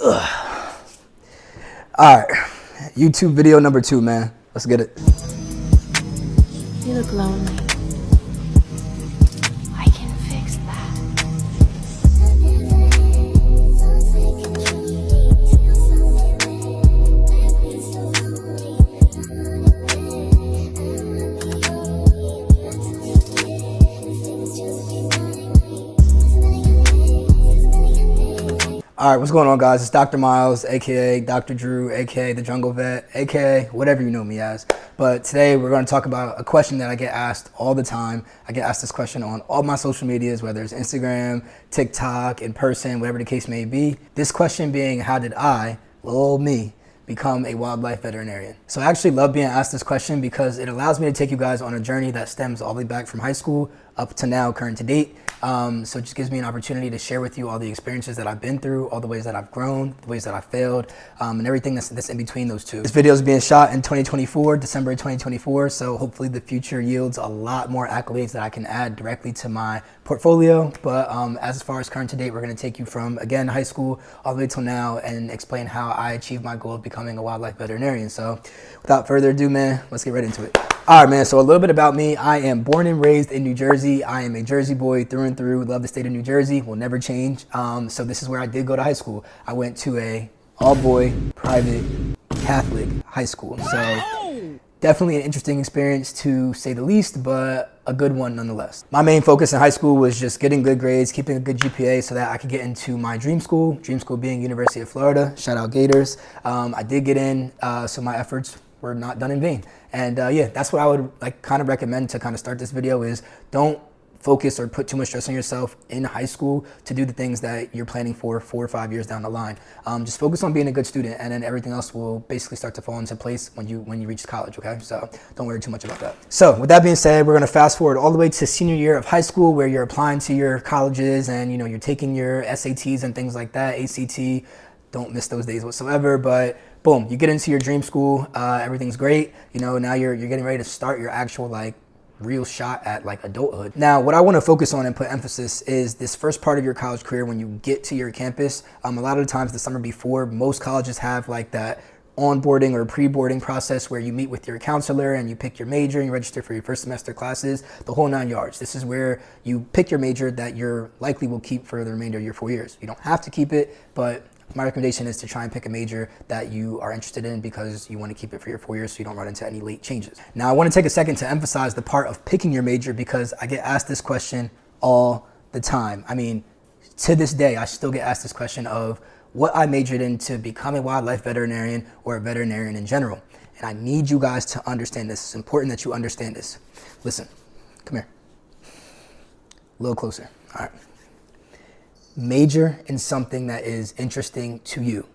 All right, YouTube video number 2, man. Let's get it. You look lonely. I can fix that. All right, what's going on, guys? It's Dr. Miles, aka Dr. Drew, aka the Jungle Vet, aka whatever you know me as. But today we're going to talk about a question that I get asked all the time. I get asked this question on all my social medias, whether it's Instagram, TikTok, in person, whatever the case may be. This question being, how did I, little old me, become a wildlife veterinarian? So I actually love being asked this question because it allows me to take you guys on a journey that stems all the way back from high school up to now, current to date. So it just gives me an opportunity to share with you all the experiences that I've been through, all the ways that I've grown, the ways that I failed, and everything that's in between those two. This video is being shot in 2024, December 2024. So hopefully the future yields a lot more accolades that I can add directly to my portfolio. But as far as current to date, we're going to take you from, again, high school all the way till now and explain how I achieved my goal of becoming a wildlife veterinarian. So without further ado, man, let's get right into it. All right, man, so a little bit about me. I am born and raised in New Jersey. I am a Jersey boy through and through. Love the state of New Jersey. Will never change. So this is where I did go to high school. I went to a all-boy, private, Catholic high school. So definitely an interesting experience to say the least, but a good one nonetheless. My main focus in high school was just getting good grades, keeping a good GPA so that I could get into my dream school being University of Florida. Shout out Gators. I did get in, so my efforts were not done in vain. And yeah, that's what I would kind of recommend to kind of start this video is don't focus or put too much stress on yourself in high school to do the things that you're planning for 4 or 5 years down the line. Just focus on being a good student, and then everything else will basically start to fall into place when you reach college, okay? So don't worry too much about that. So with that being said, we're gonna fast forward all the way to senior year of high school where you're applying to your colleges and you're taking your SATs and things like that, ACT. Don't miss those days whatsoever, but boom, you get into your dream school, everything's great. Now you're getting ready to start your actual real shot at adulthood. Now, what I want to focus on and put emphasis is this first part of your college career when you get to your campus. A lot of the times the summer before, most colleges have that onboarding or pre-boarding process where you meet with your counselor and you pick your major and you register for your first semester classes, the whole 9 yards. This is where you pick your major that you're likely will keep for the remainder of your 4 years. You don't have to keep it, but my recommendation is to try and pick a major that you are interested in because you want to keep it for your 4 years so you don't run into any late changes. Now, I want to take a second to emphasize the part of picking your major because I get asked this question all the time. I mean, to this day, I still get asked this question of what I majored in to become a wildlife veterinarian or a veterinarian in general. And I need you guys to understand this. It's important that you understand this. Listen, come here. A little closer. All right. Major in something that is interesting to you.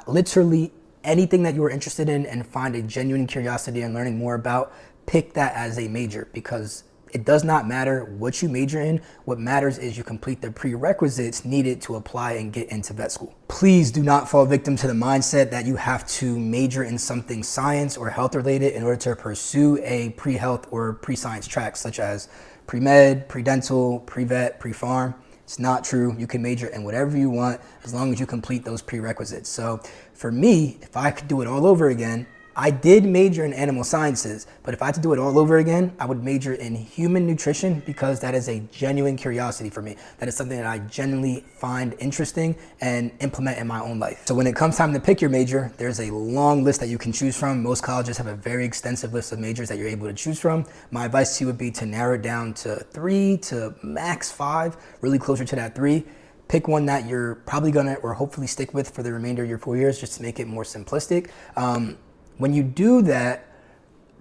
Literally anything that you are interested in and find a genuine curiosity in learning more about, pick that as a major because it does not matter what you major in. What matters is you complete the prerequisites needed to apply and get into vet school. Please do not fall victim to the mindset that you have to major in something science or health related in order to pursue a pre-health or pre-science track such as pre-med, pre-dental, pre-vet, pre-farm. It's not true. You can major in whatever you want as long as you complete those prerequisites. So for me, if I could do it all over again, I did major in animal sciences, but if I had to do it all over again, I would major in human nutrition because that is a genuine curiosity for me. That is something that I genuinely find interesting and implement in my own life. So when it comes time to pick your major, there's a long list that you can choose from. Most colleges have a very extensive list of majors that you're able to choose from. My advice to you would be to narrow it down to 3 to max 5, really closer to that 3. Pick one that you're probably gonna or hopefully stick with for the remainder of your 4 years just to make it more simplistic. When you do that,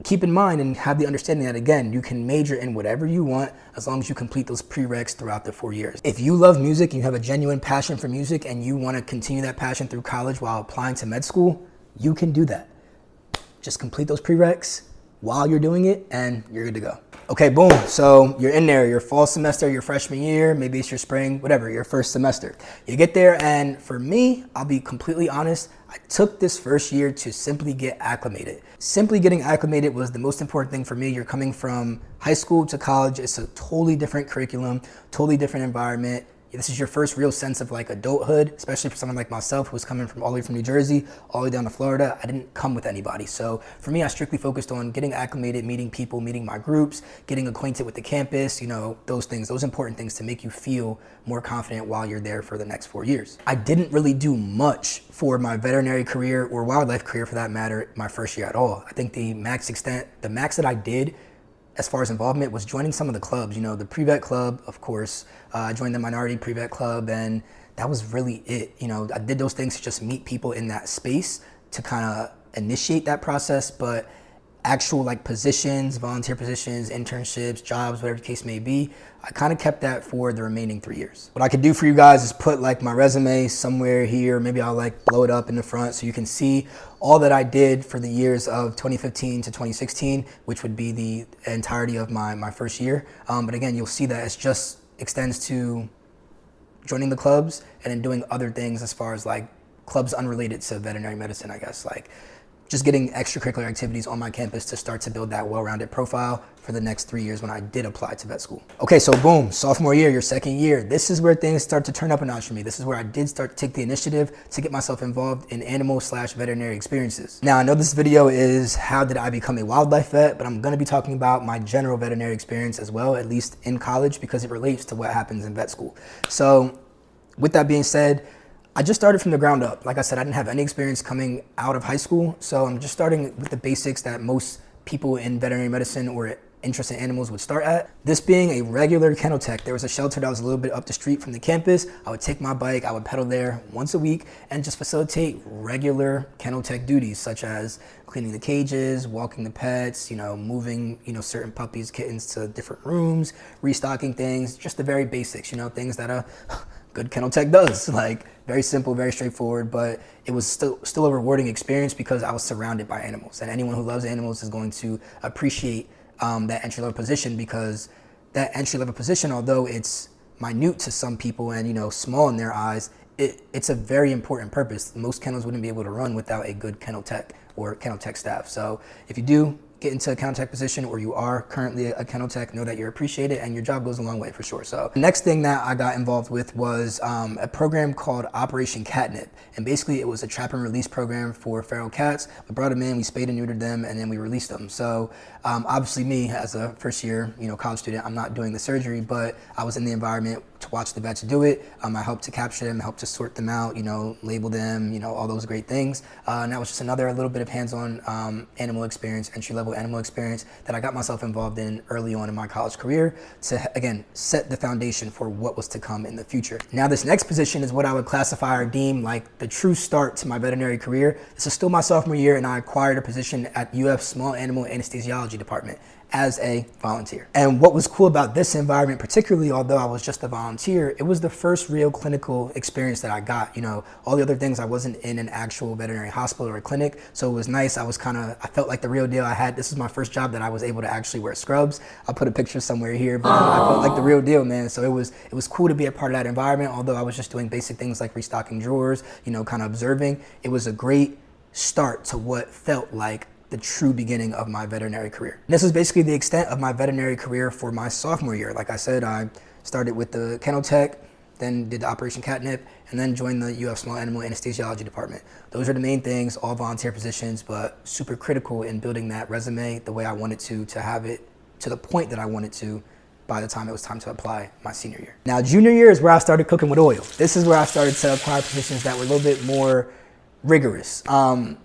keep in mind and have the understanding that, again, you can major in whatever you want as long as you complete those prereqs throughout the 4 years. If you love music, you have a genuine passion for music, and you want to continue that passion through college while applying to med school, you can do that. Just complete those prereqs while you're doing it, and you're good to go. Okay, boom. So you're in there, your fall semester, your freshman year, maybe it's your spring, whatever, your first semester. You get there, and for me, I'll be completely honest, I took this first year to simply get acclimated. Simply getting acclimated was the most important thing for me. You're coming from high school to college. It's a totally different curriculum, totally different environment. this is your first real sense of like adulthood, especially for someone like myself who's coming from all the way from New Jersey, all the way down to Florida. I didn't come with anybody. So for me, I strictly focused on getting acclimated, meeting people, meeting my groups, getting acquainted with the campus, those things, those important things to make you feel more confident while you're there for the next 4 years. I didn't really do much for my veterinary career or wildlife career for that matter my first year at all. I think the max that I did as far as involvement was joining some of the clubs, the pre-vet club, of course. I joined the minority pre-vet club, and that was really it. I did those things to just meet people in that space to kind of initiate that process, but actual like positions, volunteer positions, internships, jobs, whatever the case may be, I kind of kept that for the remaining 3 years. What I could do for you guys is put like my resume somewhere here. Maybe I'll like blow it up in the front so you can see all that I did for the years of 2015 to 2016, which would be the entirety of my first year. But again, you'll see that it just extends to joining the clubs and then doing other things as far as like clubs unrelated to veterinary medicine, I guess, like just getting extracurricular activities on my campus to start to build that well-rounded profile for the next 3 years when I did apply to vet school. Okay, so boom, sophomore year, your second year. This is where things start to turn up a notch for me. This is where I did start to take the initiative to get myself involved in animal/veterinary experiences. Now, I know this video is how did I become a wildlife vet, but I'm gonna be talking about my general veterinary experience as well, at least in college, because it relates to what happens in vet school. So with that being said, I just started from the ground up. Like I said, I didn't have any experience coming out of high school. So I'm just starting with the basics that most people in veterinary medicine or interest in animals would start at. This being a regular kennel tech. There was a shelter that was a little bit up the street from the campus. I would take my bike, I would pedal there once a week and just facilitate regular kennel tech duties, such as cleaning the cages, walking the pets, moving, certain puppies, kittens to different rooms, restocking things, just the very basics, things that a good kennel tech does. Like, very simple, very straightforward, but it was still a rewarding experience because I was surrounded by animals, and anyone who loves animals is going to appreciate that entry-level position, because that entry-level position, although it's minute to some people and small in their eyes, it's a very important purpose. Most kennels wouldn't be able to run without a good kennel tech or kennel tech staff. So if you do get into a kennel tech position, or you are currently a kennel tech, know that you're appreciated and your job goes a long way for sure. So the next thing that I got involved with was a program called Operation Catnip. And basically it was a trap and release program for feral cats. We brought them in, we spayed and neutered them, and then we released them. So obviously me as a first year college student, I'm not doing the surgery, but I was in the environment to watch the vets do it. I helped to capture them, helped to sort them out, label them, all those great things. And that was just another little bit of hands-on animal experience, entry-level animal experience that I got myself involved in early on in my college career to, again, set the foundation for what was to come in the future. Now, this next position is what I would classify or deem like the true start to my veterinary career. This is still my sophomore year, and I acquired a position at UF Small Animal Anesthesiology Department as a volunteer. And what was cool about this environment, particularly although I was just a volunteer, it was the first real clinical experience that I got. All the other things, I wasn't in an actual veterinary hospital or a clinic, so it was nice. I felt like the real deal. This is my first job that I was able to actually wear scrubs. I'll put a picture somewhere here, but I felt like the real deal, man. So it was cool to be a part of that environment, although I was just doing basic things like restocking drawers, kind of observing. It was a great start to what felt like the true beginning of my veterinary career. And this was basically the extent of my veterinary career for my sophomore year. Like I said, I started with the kennel tech, then did the Operation Catnip, and then joined the UF Small Animal Anesthesiology Department. Those are the main things, all volunteer positions, but super critical in building that resume the way I wanted to have it to the point that I wanted to by the time it was time to apply my senior year. Now, junior year is where I started cooking with oil. This is where I started to acquire positions that were a little bit more rigorous,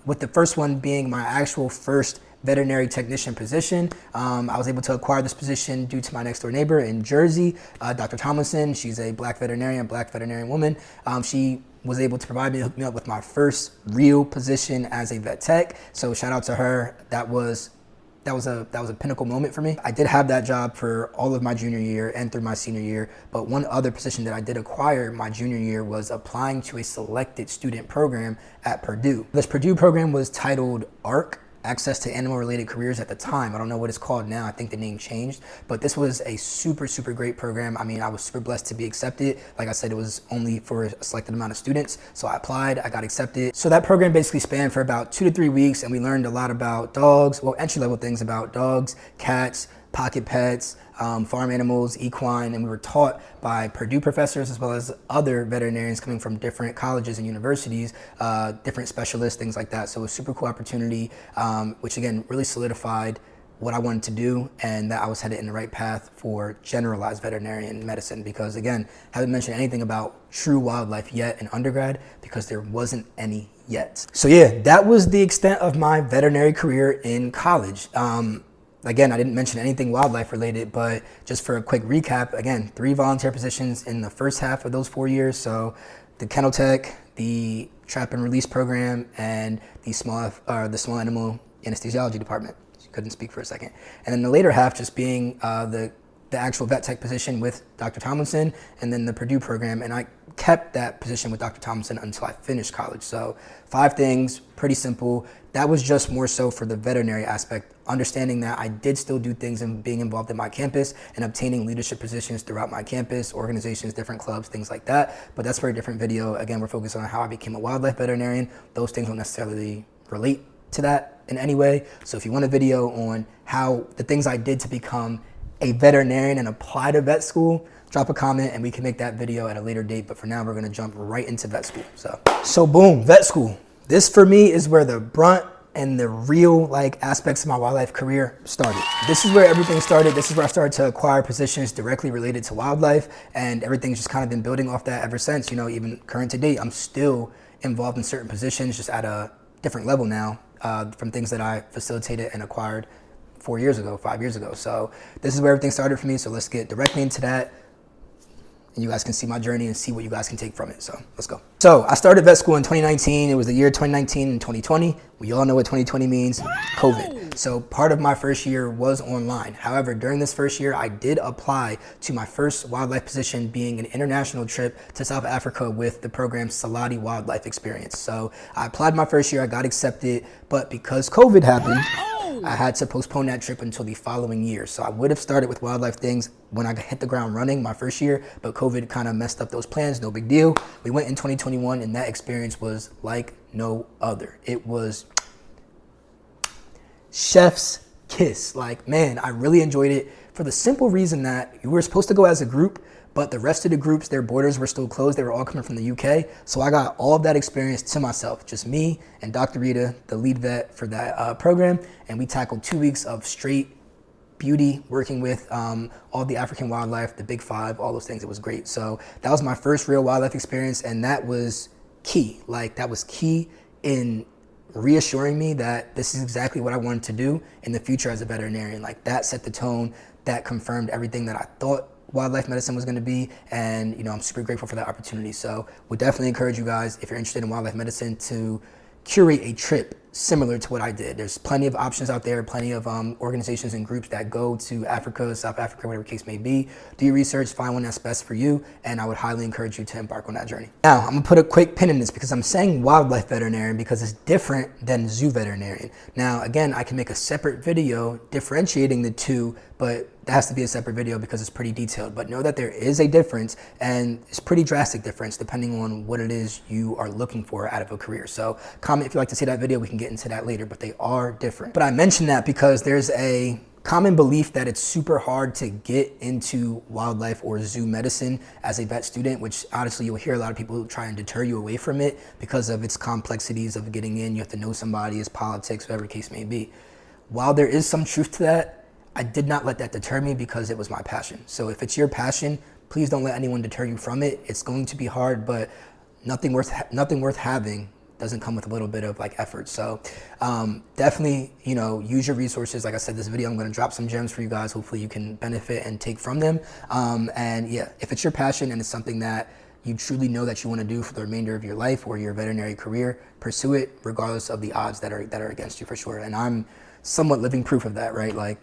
with the first one being my actual first veterinary technician position. I was able to acquire this position due to my next door neighbor in Jersey, Dr. Tomlinson. She's a black veterinarian woman. She was able to hook me up with my first real position as a vet tech. So shout out to her. That was a pinnacle moment for me. I did have that job for all of my junior year and through my senior year, but one other position that I did acquire my junior year was applying to a selected student program at Purdue. This Purdue program was titled ARC, Access to Animal Related Careers at the time. I don't know what it's called now. I think the name changed, but this was a super, super great program. I mean, I was super blessed to be accepted. Like I said, it was only for a selected amount of students. So I applied, I got accepted. So that program basically spanned for about 2 to 3 weeks, and we learned a lot about dogs, well, entry-level things about dogs, cats, pocket pets, farm animals, equine, and we were taught by Purdue professors as well as other veterinarians coming from different colleges and universities, different specialists, things like that. So it was a super cool opportunity, which again really solidified what I wanted to do and that I was headed in the right path for generalized veterinarian medicine, because again, I haven't mentioned anything about true wildlife yet in undergrad because there wasn't any yet. So yeah, that was the extent of my veterinary career in college. Again, I didn't mention anything wildlife related, but just for a quick recap, again, 3 volunteer positions in the first half of those 4 years. So the kennel tech, the trap and release program, and the small animal anesthesiology department. Couldn't speak for a second. And then the later half just being the actual vet tech position with Dr. Tomlinson, and then the Purdue program. And I kept that position with Dr. Tomlinson until I finished college. So 5 things, pretty simple. That was just more so for the veterinary aspect, understanding that I did still do things and being involved in my campus and obtaining leadership positions throughout my campus, organizations, different clubs, things like that. But that's for a different video. Again, we're focused on how I became a wildlife veterinarian. Those things don't necessarily relate to that in any way. So if you want a video on how the things I did to become a veterinarian and apply to vet school, drop a comment and we can make that video at a later date. But for now, we're gonna jump right into vet school. So boom, vet school. This for me is where the brunt and the real aspects of my wildlife career started. This is where everything started. This is where I started to acquire positions directly related to wildlife, and everything's just kind of been building off that ever since. You know, even current to date, I'm still involved in certain positions, just at a different level now, from things that I facilitated and acquired 4 years ago, 5 years ago. So this is where everything started for me. So let's get directly into that. And you guys can see my journey and see what you guys can take from it. So let's go. So I started vet school in 2019. It was the year 2019 and 2020. We all know what 2020 means, COVID. So part of my first year was online. However, during this first year, I did apply to my first wildlife position, being an international trip to South Africa with the program Selati Wildlife Experience. So I applied my first year, I got accepted, but because COVID happened, I had to postpone that trip until the following year. So I would have started with wildlife things when I hit the ground running my first year, but COVID kind of messed up those plans. No big deal. We went in 2021 and that experience was like no other. It was chef's kiss. Like, man, I really enjoyed it for the simple reason that you were supposed to go as a group, but the rest of the groups, their borders were still closed. They were all coming from the UK. So I got all of that experience to myself, just me and Dr. Rita, the lead vet for that program. And we tackled 2 weeks of straight beauty, working with all the African wildlife, the big 5, all those things. It was great. So that was my first real wildlife experience. And that was key. Like, that was key in reassuring me that this is exactly what I wanted to do in the future as a veterinarian. Like, that set the tone, that confirmed everything that I thought wildlife medicine was going to be, and you know, I'm super grateful for that opportunity. So would definitely encourage you guys, if you're interested in wildlife medicine, to curate a trip similar to what I did. There's plenty of options out there, plenty of organizations and groups that go to Africa, South Africa, whatever the case may be. Do your research, find one that's best for you, and I would highly encourage you to embark on that journey. Now, I'm gonna put a quick pin in this because I'm saying wildlife veterinarian because it's different than zoo veterinarian. Now, again, I can make a separate video differentiating the two, but that has to be a separate video because it's pretty detailed. But know that there is a difference, and it's pretty drastic difference depending on what it is you are looking for out of a career. So comment if you'd like to see that video. We can get into that later, but they are different. But I mention that because there's a common belief that it's super hard to get into wildlife or zoo medicine as a vet student, which honestly you'll hear a lot of people try and deter you away from it because of its complexities of getting in. You have to know somebody, it's politics, whatever the case may be. While there is some truth to that, I did not let that deter me because it was my passion. So if it's your passion, please don't let anyone deter you from it. It's going to be hard, but nothing worth having doesn't come with a little bit of effort. So definitely, you know, use your resources. Like I said, this video, I'm going to drop some gems for you guys. Hopefully you can benefit and take from them. And yeah, if it's your passion and it's something that you truly know that you want to do for the remainder of your life or your veterinary career, pursue it regardless of the odds that are against you, for sure. And I'm somewhat living proof of that, right? Like,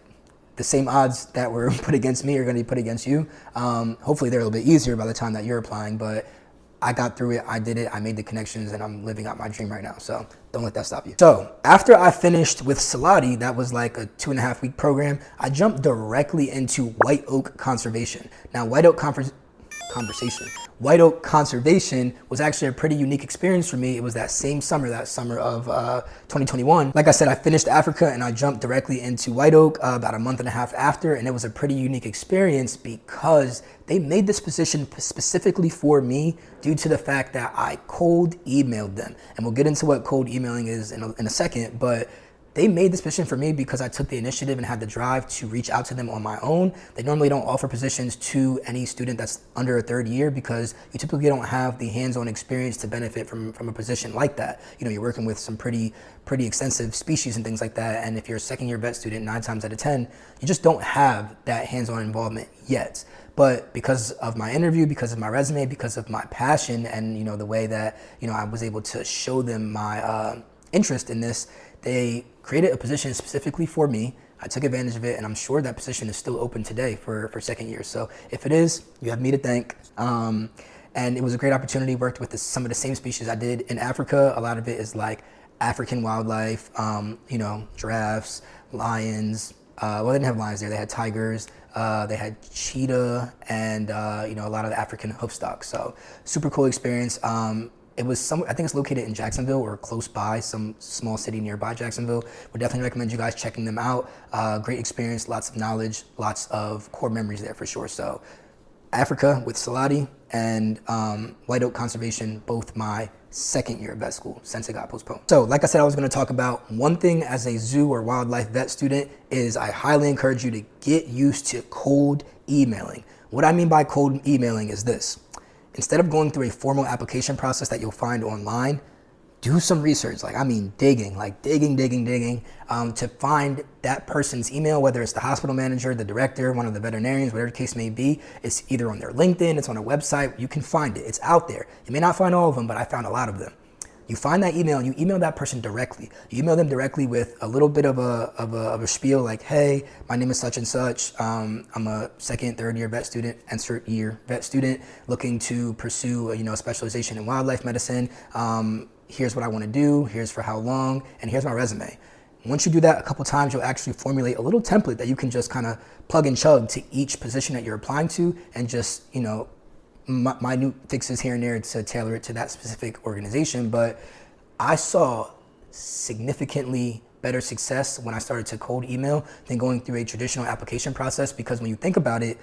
the same odds that were put against me are going to be put against you. Hopefully they're a little bit easier by the time that you're applying, but I got through it, I did it, I made the connections, and I'm living out my dream right now. So don't let that stop you. So after I finished with Selati, that was like a 2.5 week program, I jumped directly into white oak conservation. Now, white oak White Oak Conservation was actually a pretty unique experience for me. It was that same summer, that summer of 2021. Like I said, I finished Africa and I jumped directly into White Oak about a month and a half after, and it was a pretty unique experience because they made this position specifically for me due to the fact that I cold emailed them. And we'll get into what cold emailing is in a second, but they made this position for me because I took the initiative and had the drive to reach out to them on my own. They normally don't offer positions to any student that's under a third year because you typically don't have the hands-on experience to benefit from a position like that. You know, you're working with some pretty extensive species and things like that. And if you're a second year vet student, 9 times out of 10, you just don't have that hands-on involvement yet. But because of my interview, because of my resume, because of my passion and, you know, the way that, you know, I was able to show them my interest in this, they created a position specifically for me. I took advantage of it, and I'm sure that position is still open today for second year. So if it is, you have me to thank. And it was a great opportunity. Worked with some of the same species I did in Africa. A lot of it is like African wildlife, you know, giraffes, lions. Well, they didn't have lions there. They had tigers. They had cheetah and, you know, a lot of the African hoofstock. So super cool experience. It was I think it's located in Jacksonville or close by, some small city nearby Jacksonville. Would definitely recommend you guys checking them out. Great experience, lots of knowledge, lots of core memories there for sure. So Africa with Selati and White Oak Conservation, both my second year of vet school since it got postponed. So like I said, I was gonna talk about one thing as a zoo or wildlife vet student is I highly encourage you to get used to cold emailing. What I mean by cold emailing is this. Instead of going through a formal application process that you'll find online, do some research. Like, I mean, digging to find that person's email, whether it's the hospital manager, the director, one of the veterinarians, whatever the case may be. It's either on their LinkedIn, it's on a website. You can find it. It's out there. You may not find all of them, but I found a lot of them. You find that email and you email that person directly. You email them directly with a little bit of a spiel like, hey, my name is such and such. I'm a second, third year vet student, insert year vet student looking to pursue a specialization in wildlife medicine. Here's what I want to do. Here's for how long, and here's my resume. Once you do that a couple times, you'll actually formulate a little template that you can just kind of plug and chug to each position that you're applying to, and just minute fixes here and there to tailor it to that specific organization. But I saw significantly better success when I started to cold email than going through a traditional application process, because when you think about it,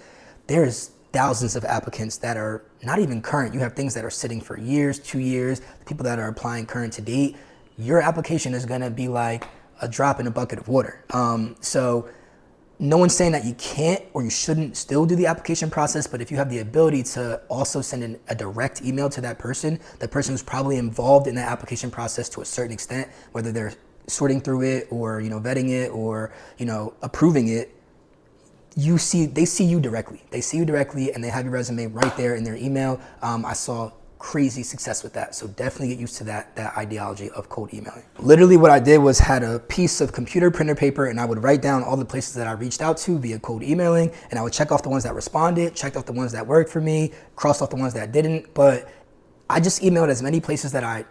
there's thousands of applicants that are not even current. You have things that are sitting for years, 2 years, the people that are applying current to date. Your application is going to be like a drop in a bucket of water. So no one's saying that you can't or you shouldn't still do the application process, but if you have the ability to also send in a direct email to that person who's probably involved in that application process to a certain extent, whether they're sorting through it or vetting it or approving it, they see you directly. They see you directly and they have your resume right there in their email. I saw crazy success with that. So definitely get used to that ideology of cold emailing. Literally what I did was had a piece of computer printer paper, and I would write down all the places that I reached out to via cold emailing, and I would check off the ones that responded, checked off the ones that worked for me, crossed off the ones that didn't. But I just emailed as many places that I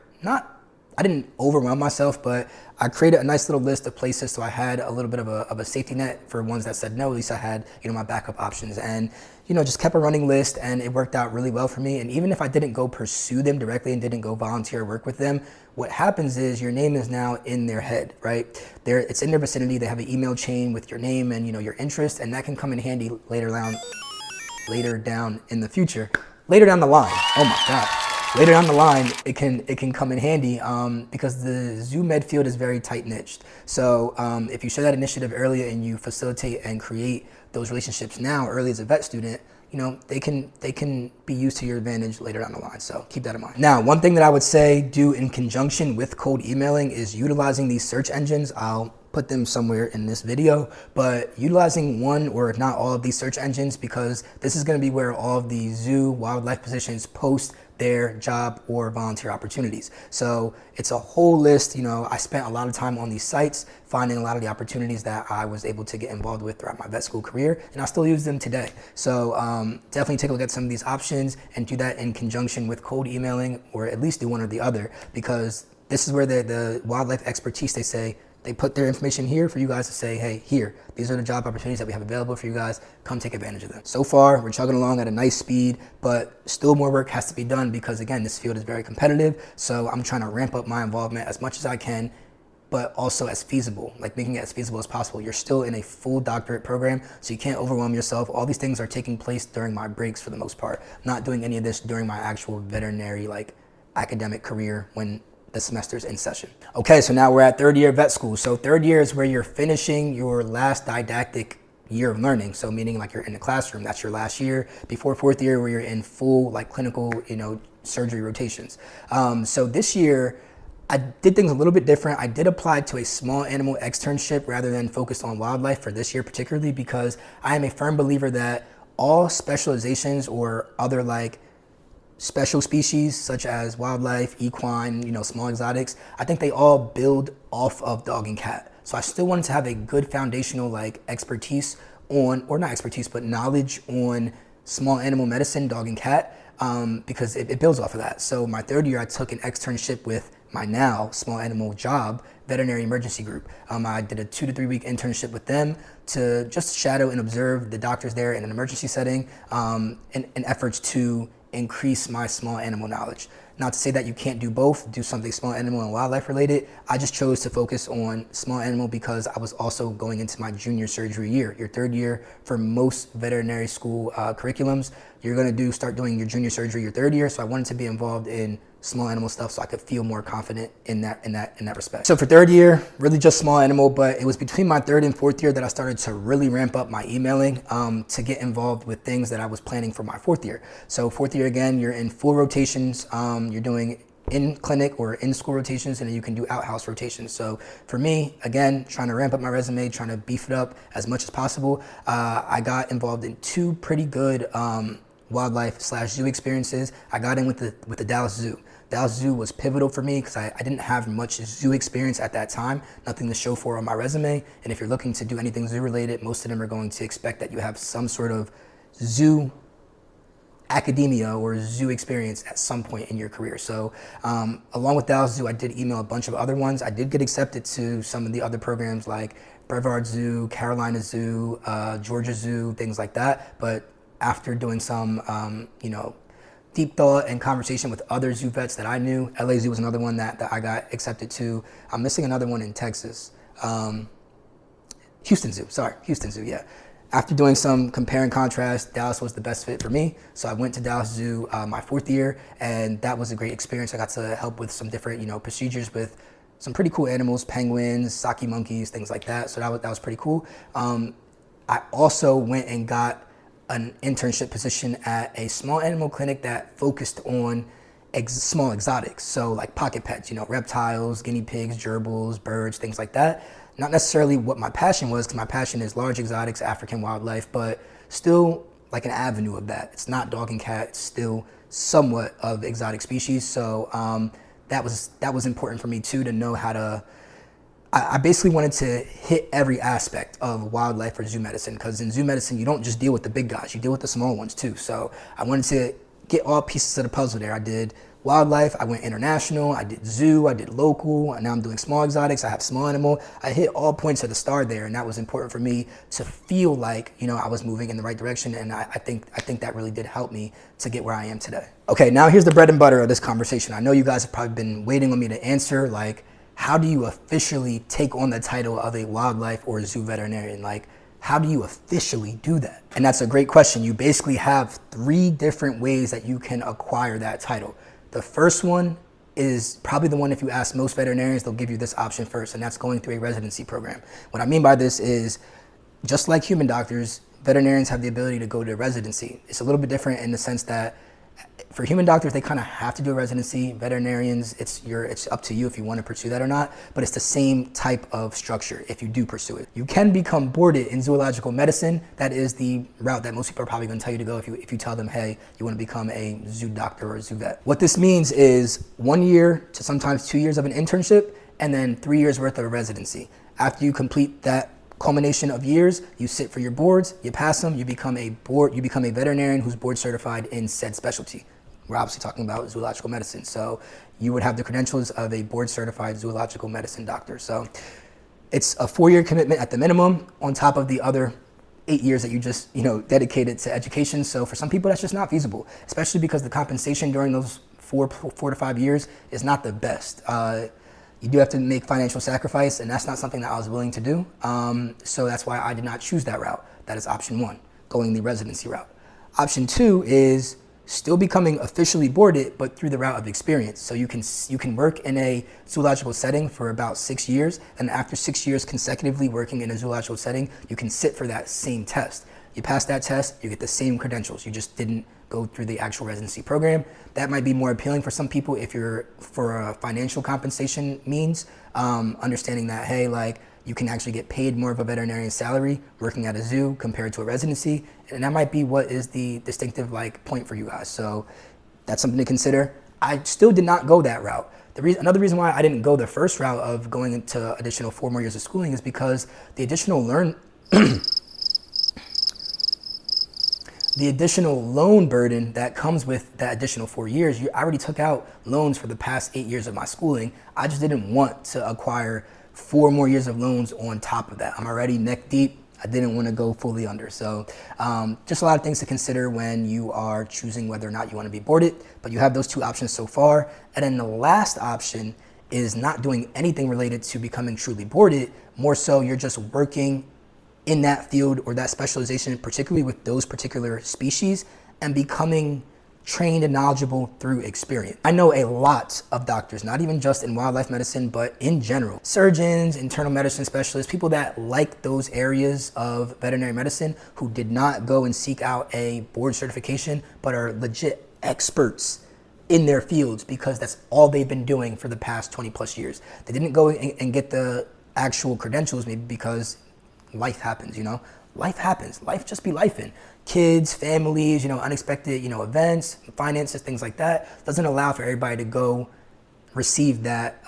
didn't overwhelm myself, but I created a nice little list of places, so I had a little bit of a safety net for ones that said no. At least I had my backup options, and just kept a running list, and it worked out really well for me. And even if I didn't go pursue them directly and didn't go volunteer or work with them, what happens is your name is now in their head, right? It's in their vicinity. They have an email chain with your name and your interest, and that can come in handy later down in the future, later down the line. Oh my God. Later down the line, it can come in handy because the zoo med field is very tight niched. So if you show that initiative earlier and you facilitate and create those relationships now early as a vet student, they can be used to your advantage later down the line. So keep that in mind. Now, one thing that I would say do in conjunction with cold emailing is utilizing these search engines. I'll put them somewhere in this video, but utilizing one or if not all of these search engines, because this is going to be where all of the zoo wildlife positions post their job or volunteer opportunities. So it's a whole list. I spent a lot of time on these sites finding a lot of the opportunities that I was able to get involved with throughout my vet school career, and I still use them today. So definitely take a look at some of these options and do that in conjunction with cold emailing, or at least do one or the other, because this is where the wildlife expertise, they say, They put their information here for you guys to say, hey, here, these are the job opportunities that we have available for you guys. Come take advantage of them. So far, we're chugging along at a nice speed, but still more work has to be done because, again, this field is very competitive. So I'm trying to ramp up my involvement as much as I can, but also as feasible, like making it as feasible as possible. You're still in a full doctorate program, so you can't overwhelm yourself. All these things are taking place during my breaks for the most part. Not doing any of this during my actual veterinary, academic career when the semester's in session. Okay, so now we're at third year vet school. So third year is where you're finishing your last didactic year of learning. So meaning you're in the classroom, that's your last year, before fourth year where you're in full clinical, surgery rotations. So this year, I did things a little bit different. I did apply to a small animal externship rather than focused on wildlife for this year particularly because I am a firm believer that all specializations or other special species such as wildlife, equine, small exotics, I think they all build off of dog and cat. So I still wanted to have a good foundational expertise on, or not expertise, but knowledge on small animal medicine, dog and cat, because it builds off of that. So my third year, I took an externship with my now small animal job, Veterinary Emergency Group. I did a 2 to 3 week internship with them to just shadow and observe the doctors there in an emergency setting in efforts to increase my small animal knowledge. Not to say that you can't do both, do something small animal and wildlife related. I just chose to focus on small animal because I was also going into my junior surgery year. Your third year for most veterinary school curriculums, you're gonna start doing your junior surgery your third year. So I wanted to be involved in small animal stuff so I could feel more confident in that respect. So for third year, really just small animal, but it was between my third and fourth year that I started to really ramp up my emailing to get involved with things that I was planning for my fourth year. So fourth year, again, you're in full rotations. You're doing in clinic or in school rotations, and then you can do outhouse rotations. So for me, again, trying to ramp up my resume, trying to beef it up as much as possible, I got involved in 2 pretty good wildlife/zoo experiences. I got in with the Dallas Zoo. Dallas Zoo was pivotal for me because I didn't have much zoo experience at that time, nothing to show for on my resume. And if you're looking to do anything zoo related, most of them are going to expect that you have some sort of zoo academia or zoo experience at some point in your career. So along with Dallas Zoo, I did email a bunch of other ones. I did get accepted to some of the other programs like Brevard Zoo, Carolina Zoo, Georgia Zoo, things like that. But after doing some, deep thought and conversation with other zoo vets that I knew, LA Zoo was another one that I got accepted to. I'm missing another one in Texas. Houston Zoo, yeah. After doing some compare and contrast, Dallas was the best fit for me. So I went to Dallas Zoo my fourth year, and that was a great experience. I got to help with some different, procedures with some pretty cool animals, penguins, saki monkeys, things like that. So that was pretty cool. I also went and got an internship position at a small animal clinic that focused on small exotics. So pocket pets, reptiles, guinea pigs, gerbils, birds, things like that. Not necessarily what my passion was, because my passion is large exotics, African wildlife, but still an avenue of that. It's not dog and cat, it's still somewhat of exotic species. So that was important for me too, to know how to, I basically wanted to hit every aspect of wildlife or zoo medicine, because in zoo medicine, you don't just deal with the big guys, you deal with the small ones too. So I wanted to get all pieces of the puzzle there. I did wildlife, I went international, I did zoo, I did local, and now I'm doing small exotics, I have small animal. I hit all points of the star there, and that was important for me to feel like, I was moving in the right direction, and I think that really did help me to get where I am today. Okay, now here's the bread and butter of this conversation. I know you guys have probably been waiting on me to answer, how do you officially take on the title of a wildlife or zoo veterinarian? How do you officially do that? And that's a great question. You basically have 3 different ways that you can acquire that title. The first one is probably the one, if you ask most veterinarians, they'll give you this option first, and that's going through a residency program. What I mean by this is, just like human doctors, veterinarians have the ability to go to residency. It's a little bit different in the sense that for human doctors, they kind of have to do a residency. Veterinarians, it's up to you if you want to pursue that or not, but it's the same type of structure if you do pursue it. You can become boarded in zoological medicine. That is the route that most people are probably going to tell you to go if you tell them, hey, you want to become a zoo doctor or a zoo vet. What this means is 1 year to sometimes 2 years of an internship, and then 3 years worth of a residency. After you complete that culmination of years, you sit for your boards, you pass them, you become a veterinarian who's board certified in said specialty. We're obviously talking about zoological medicine. So you would have the credentials of a board certified zoological medicine doctor. So It's a 4-year commitment at the minimum on top of the other 8 years that you just, dedicated to education. So for some people, that's just not feasible, especially because the compensation during those four to 5 years is not the best. You do have to make financial sacrifice, and that's not something that I was willing to do. So that's why I did not choose that route. That is option 1, going the residency route. Option 2 is still becoming officially boarded, but through the route of experience. So you can work in a zoological setting for about 6 years, and after 6 years consecutively working in a zoological setting, you can sit for that same test. You pass that test, you get the same credentials. You just didn't go through the actual residency program. That might be more appealing for some people if you're for a financial compensation means, understanding that, hey, like, you can actually get paid more of a veterinarian salary working at a zoo compared to a residency. And that might be what is the distinctive point for you guys. So that's something to consider. I still did not go that route. Another reason why I didn't go the first route of going into additional 4 more years of schooling is because the additional loan burden that comes with that additional 4 years. I already took out loans for the past 8 years of my schooling. I just didn't want to acquire 4 more years of loans on top of that. I'm already neck deep. I didn't want to go fully under. So just a lot of things to consider when you are choosing whether or not you want to be boarded, but you have those 2 options so far. And then the last option is not doing anything related to becoming truly boarded. More so, you're just working in that field or that specialization, particularly with those particular species, and becoming trained and knowledgeable through experience. I know a lot of doctors, not even just in wildlife medicine, but in general. Surgeons, internal medicine specialists, people that like those areas of veterinary medicine who did not go and seek out a board certification, but are legit experts in their fields because that's all they've been doing for the past 20 plus years. They didn't go and get the actual credentials maybe because life happens, Life happens. Life just be lifing. Kids, families, unexpected, events, finances, things like that. Doesn't allow for everybody to go receive that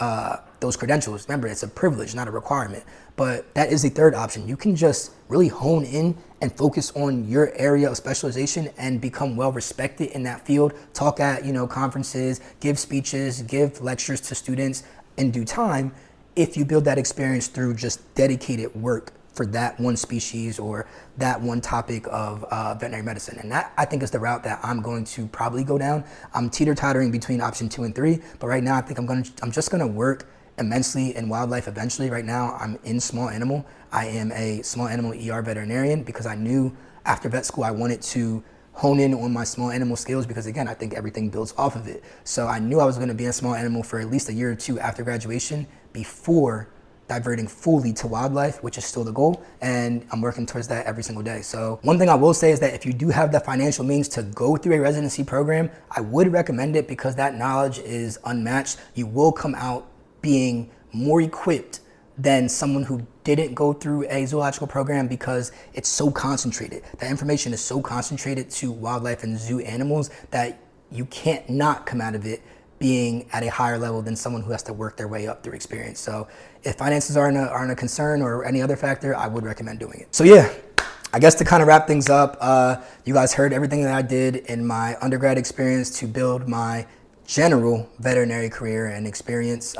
those credentials. Remember, it's a privilege, not a requirement. But that is the third option. You can just really hone in and focus on your area of specialization and become well respected in that field. Talk at, conferences, give speeches, give lectures to students in due time if you build that experience through just dedicated work for that one species or that one topic of veterinary medicine. And that, I think, is the route that I'm going to probably go down. I'm teeter-tottering between option 2 and 3, but right now I think I'm just gonna work immensely in wildlife eventually. Right now I'm in small animal. I am a small animal ER veterinarian because I knew after vet school I wanted to hone in on my small animal skills because, again, I think everything builds off of it. So I knew I was going to be in small animal for at least a year or 2 after graduation before diverting fully to wildlife, which is still the goal, and I'm working towards that every single day. So one thing I will say is that if you do have the financial means to go through a residency program, I would recommend it because that knowledge is unmatched. You will come out being more equipped than someone who didn't go through a zoological program because it's so concentrated. The information is so concentrated to wildlife and zoo animals that you can't not come out of it being at a higher level than someone who has to work their way up through experience. So if finances aren't a concern or any other factor, I would recommend doing it. So yeah, I guess to kind of wrap things up, you guys heard everything that I did in my undergrad experience to build my general veterinary career and experience.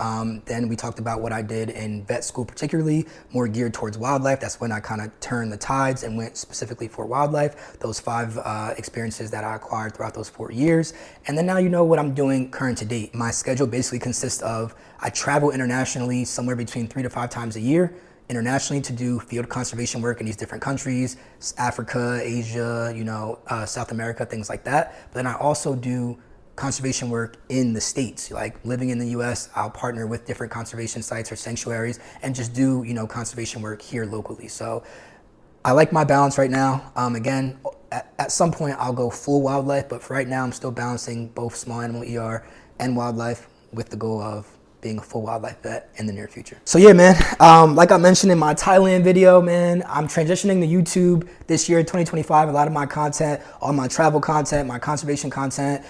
Then we talked about what I did in vet school, particularly more geared towards wildlife. That's when I kind of turned the tides and went specifically for wildlife, those 5 experiences that I acquired throughout those 4 years. And then now you know what I'm doing current to date. My schedule basically consists of, I travel internationally somewhere between 3 to 5 times a year internationally to do field conservation work in these different countries, Africa, Asia, South America, things like that. But then I also do conservation work in the States. Like living in the US, I'll partner with different conservation sites or sanctuaries and just do, conservation work here locally. So I like my balance right now. Again, at some point I'll go full wildlife, but for right now I'm still balancing both small animal ER and wildlife with the goal of being a full wildlife vet in the near future. So yeah, man, like I mentioned in my Thailand video, man, I'm transitioning to YouTube this year, 2025. A lot of my content, all my travel content, my conservation content,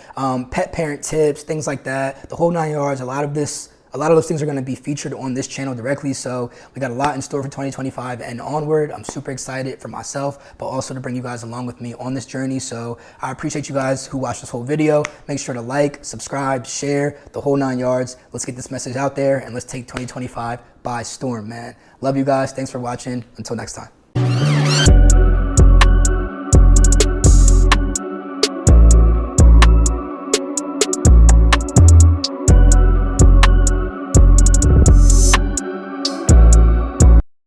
pet parent tips, things like that, the whole 9 yards. A lot of those things are going to be featured on this channel directly. So we got a lot in store for 2025 and onward. I'm super excited for myself, but also to bring you guys along with me on this journey. So I appreciate you guys who watched this whole video. Make sure to like, subscribe, share, the whole 9 yards. Let's get this message out there and let's take 2025 by storm, man. Love you guys. Thanks for watching. Until next time.